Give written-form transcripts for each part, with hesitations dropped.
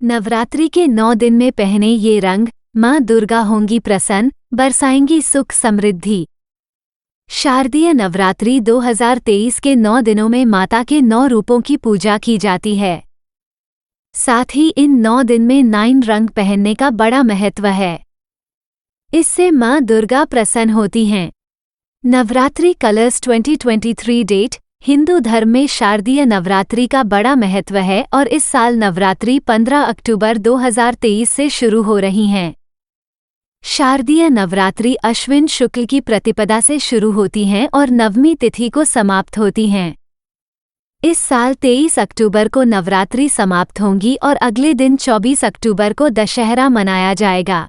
नवरात्रि के 9 दिन में पहने ये रंग माँ दुर्गा होंगी प्रसन्न, बरसाएंगी सुख समृद्धि। शारदीय नवरात्रि 2023 के 9 दिनों में माता के 9 रूपों की पूजा की जाती है। साथ ही इन 9 दिन में 9 रंग पहनने का बड़ा महत्व है। इससे माँ दुर्गा प्रसन्न होती हैं। Navratri colours 2023 date. हिंदू धर्म में शारदीय नवरात्रि का बड़ा महत्व है और इस साल नवरात्रि 15 अक्टूबर 2023 से शुरू हो रही हैं। शारदीय नवरात्रि अश्विन शुक्ल की प्रतिपदा से शुरू होती हैं और नवमी तिथि को समाप्त होती हैं। इस साल 23 अक्टूबर को नवरात्रि समाप्त होंगी और अगले दिन 24 अक्टूबर को दशहरा मनाया जाएगा।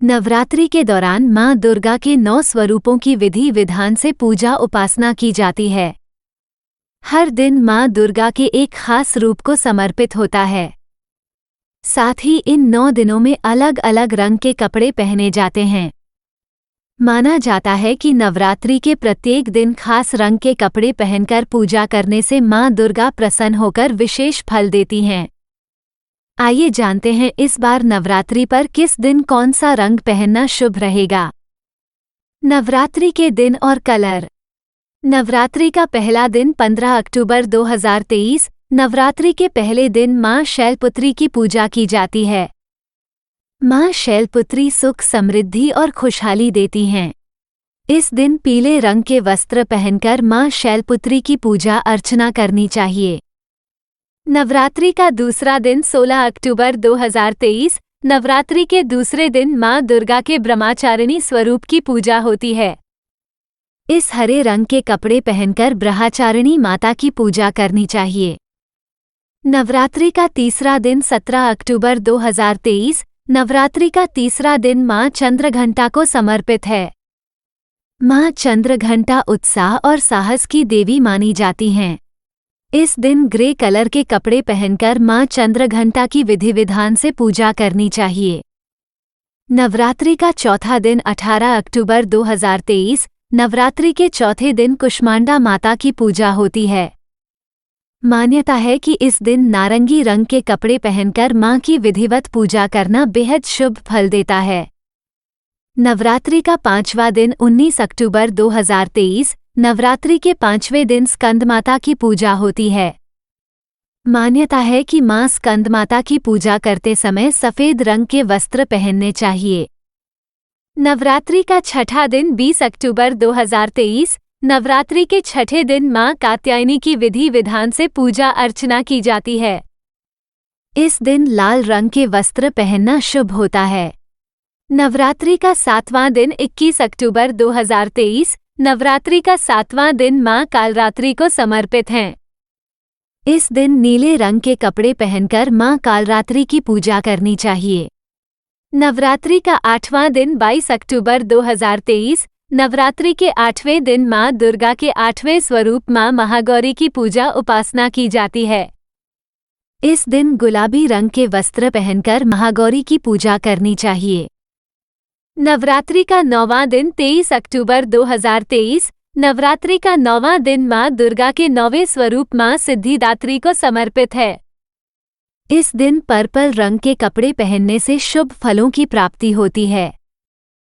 नवरात्रि के दौरान माँ दुर्गा के 9 स्वरूपों की विधि विधान से पूजा उपासना की जाती है। हर दिन माँ दुर्गा के एक खास रूप को समर्पित होता है। साथ ही इन 9 दिनों में अलग अलग रंग के कपड़े पहने जाते हैं। माना जाता है कि नवरात्रि के प्रत्येक दिन खास रंग के कपड़े पहनकर पूजा करने से माँ दुर्गा प्रसन्न होकर विशेष फल देती हैं। आइए जानते हैं इस बार नवरात्रि पर किस दिन कौन सा रंग पहनना शुभ रहेगा। नवरात्रि के दिन और कलर। नवरात्रि का पहला दिन 15 अक्टूबर 2023। नवरात्रि के पहले दिन माँ शैलपुत्री की पूजा की जाती है। माँ शैलपुत्री सुख समृद्धि और खुशहाली देती हैं। इस दिन पीले रंग के वस्त्र पहनकर माँ शैलपुत्री की पूजा अर्चना करनी चाहिए। नवरात्रि का दूसरा दिन 16 अक्टूबर 2023। नवरात्रि के दूसरे दिन माँ दुर्गा के ब्रह्मचारिणी स्वरूप की पूजा होती है। इस हरे रंग के कपड़े पहनकर ब्रह्मचारिणी माता की पूजा करनी चाहिए। नवरात्रि का तीसरा दिन 17 अक्टूबर 2023। नवरात्रि का तीसरा दिन माँ चंद्रघंटा को समर्पित है। माँ चंद्रघंटा उत्साह और साहस की देवी मानी जाती हैं। इस दिन ग्रे कलर के कपड़े पहनकर माँ चंद्रघंटा की विधि विधान से पूजा करनी चाहिए। नवरात्रि का चौथा दिन 18 अक्टूबर 2023। नवरात्रि के चौथे दिन कुष्मांडा माता की पूजा होती है। मान्यता है कि इस दिन नारंगी रंग के कपड़े पहनकर माँ की विधिवत पूजा करना बेहद शुभ फल देता है। नवरात्रि का पांचवा दिन 19 अक्टूबर 2023। नवरात्रि के पांचवें दिन स्कंदमाता की पूजा होती है। मान्यता है कि माँ स्कंदमाता की पूजा करते समय सफेद रंग के वस्त्र पहनने चाहिए। नवरात्रि का छठा दिन 20 अक्टूबर 2023। नवरात्रि के छठे दिन माँ कात्यायनी की विधि विधान से पूजा अर्चना की जाती है। इस दिन लाल रंग के वस्त्र पहनना शुभ होता है। नवरात्रि का सातवां दिन 21 अक्टूबर 2023। नवरात्रि का सातवां दिन माँ कालरात्रि को समर्पित हैं। इस दिन नीले रंग के कपड़े पहनकर माँ कालरात्रि की पूजा करनी चाहिए। नवरात्रि का आठवां दिन 22 अक्टूबर 2023। नवरात्रि के आठवें दिन माँ दुर्गा के आठवें स्वरूप माँ महागौरी की पूजा उपासना की जाती है। इस दिन गुलाबी रंग के वस्त्र पहनकर महागौरी की पूजा करनी चाहिए। नवरात्रि का 9वां दिन 23 अक्टूबर 2023। नवरात्रि का 9वां दिन माँ दुर्गा के 9वें स्वरूप माँ सिद्धिदात्री को समर्पित है। इस दिन पर्पल रंग के कपड़े पहनने से शुभ फलों की प्राप्ति होती है।